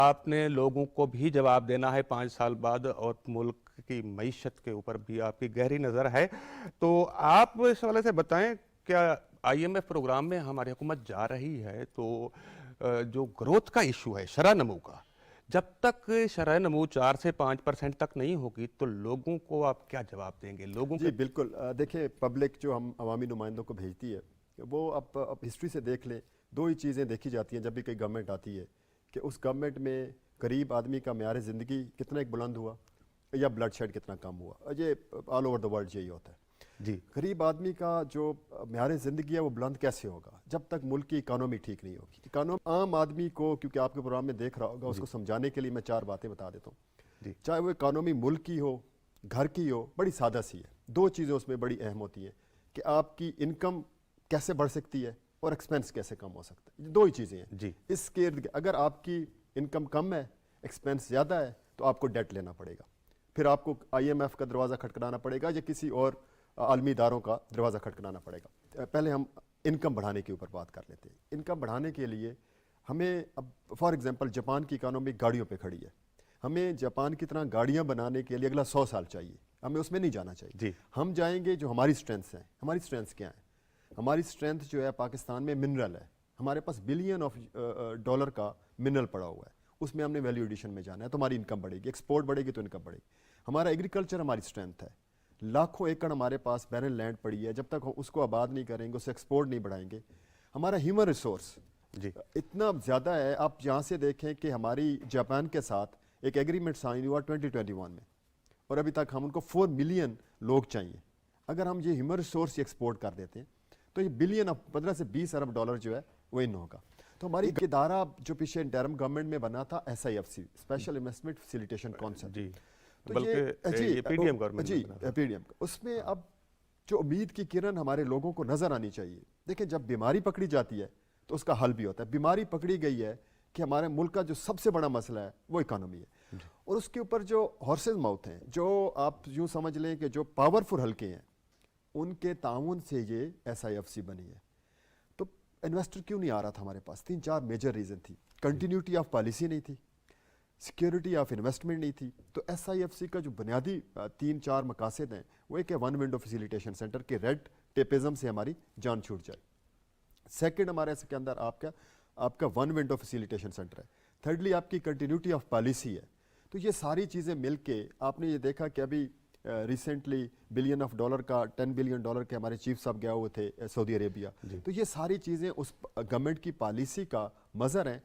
آپ نے لوگوں کو بھی جواب دینا ہے 5 سال بعد، اور ملک کی معیشت کے اوپر بھی آپ کی گہری نظر ہے، تو آپ اس حوالے سے بتائیں، کیا آئی ایم ایف پروگرام میں ہماری حکومت جا رہی ہے تو جو گروتھ کا ایشو ہے، شرح نمو کا، جب تک شرح نمو 4 سے 5% تک نہیں ہوگی تو لوگوں کو آپ کیا جواب دیں گے؟ لوگوں کے جی بالکل، دیکھیں پبلک جو ہم عوامی نمائندوں کو بھیجتی ہے، وہ اب ہسٹری سے دیکھ لیں، دو ہی چیزیں دیکھی جاتی ہیں جب بھی کوئی گورنمنٹ آتی ہے، کہ اس گورنمنٹ میں غریب آدمی کا معیار زندگی کتنا ایک بلند ہوا یا بلڈ شیڈ کتنا کم ہوا. یہ آل اوور دا ورلڈ یہی ہوتا ہے. جی غریب آدمی کا جو معیار زندگی ہے وہ بلند کیسے ہوگا؟ جب تک ملک کی اکانومی ٹھیک نہیں ہوگی. عام آدمی کو، کیونکہ آپ کے پروگرام میں دیکھ رہا ہوگا، اس کو سمجھانے کے لیے میں 4 باتیں بتا دیتا ہوں. جی چاہے وہ اکانومی ملک کی ہو، گھر کی ہو، بڑی سادہ سی ہے. 2 چیزیں اس میں بڑی اہم ہوتی ہیں کہ آپ کی انکم کیسے بڑھ سکتی ہے اور ایکسپینس کیسے کم ہو سکتا ہے. یہ 2 ہی چیزیں ہیں. جی اس کے ارد اگر آپ کی انکم کم ہے، ایکسپینس زیادہ ہے، تو آپ کو ڈیٹ لینا پڑے گا. پھر آپ کو آئی ایم ایف کا دروازہ کھٹکھٹانا پڑے گا یا کسی اور عالمی اداروں کا دروازہ کھٹکھٹانا پڑے گا. پہلے ہم انکم بڑھانے کے اوپر بات کر لیتے ہیں. انکم بڑھانے کے لیے ہمیں، اب فار ایگزامپل جاپان کی اکانومی گاڑیوں پہ کھڑی ہے، ہمیں جاپان کی طرح گاڑیاں بنانے کے لیے اگلا 100 سال چاہیے. ہمیں اس میں نہیں جانا چاہیے. جی ہم جائیں گے جو ہماری اسٹرینتھس ہیں. ہماری اسٹرینتھس کیا ہیں؟ ہماری اسٹرینتھ جو ہے پاکستان میں منرل ہے. ہمارے پاس بلین آف ڈالر کا منرل پڑا ہوا ہے. اس میں ہم نے ویلیو ایڈیشن میں جانا ہے تو ہماری انکم بڑھے گی. ایکسپورٹ بڑھے گی تو انکم بڑھے گی. ہمارا ایگریکلچر ہماری اسٹرینتھ ہے. لاکھوں ایکڑ ہمارے پاس بیرن لینڈ پڑی ہے. جب تک ہم اس کو آباد نہیں کریں گے، اسے ایکسپورٹ نہیں بڑھائیں گے. ہمارا ہیومن ریسورس جی اتنا زیادہ ہے. آپ یہاں سے دیکھیں کہ ہماری جاپان کے ساتھ ایک ایگریمنٹ سائن ہوا 2021 میں، اور ابھی تک ہم ان کو 4 ملین لوگ چاہیے. اگر ہم یہ ہیومن ریسورس ایکسپورٹ کر دیتے ہیں تو یہ بلین 15 سے 20 ارب ڈالر جو ہے وہ ان ہوگا. تو ہماری ایک ادارہ جو پیچھے انٹرم گورنمنٹ میں بنا تھا، SIFC، special investment facilitation council, جی تو بلکہ یہ پی ڈی ایم گورنمنٹ جی پی ڈی ایم اس میں اب جو امید کی کرن ہمارے لوگوں کو نظر آنی چاہیے. دیکھیں جب بیماری پکڑی جاتی ہے تو اس کا حل بھی ہوتا ہے. بیماری پکڑی گئی ہے کہ ہمارے ملک کا جو سب سے بڑا مسئلہ ہے وہ اکانومی ہے، اور اس کے اوپر جو ہارسز ماؤتھ ہیں، جو آپ یوں سمجھ لیں کہ جو پاورفل حلقے ہیں، ان کے تعاون سے یہ SIFC بنی ہے. تو انویسٹر کیوں نہیں آ رہا تھا ہمارے پاس؟ 3-4 میجر ریزن تھی. کنٹینیوٹی آف پالیسی نہیں تھی، سیکیورٹی آف انویسٹمنٹ نہیں تھی. تو SIFC کا جو بنیادی 3-4 مقاصد ہیں وہ ایک ہے ون ونڈو فیسیلیٹیشن سینٹر کے ریڈ ٹیپزم سے ہماری جان چھوٹ جائے. سیکنڈ ہمارے اس کے اندر آپ کا ون ونڈو فیسیلیٹیشن سینٹر ہے. تھرڈلی آپ کی کنٹینیوٹی آف پالیسی ہے. تو یہ ساری چیزیں مل کے آپ نے یہ دیکھا کہ ابھی ریسنٹلی بلین آف ڈالر کا 10 بلین ڈالر کے ہمارے چیف صاحب گیا ہوئے تھے سعودی عربیہ. تو یہ ساری چیزیں اس گورنمنٹ کی پالیسی کا مظہر ہیں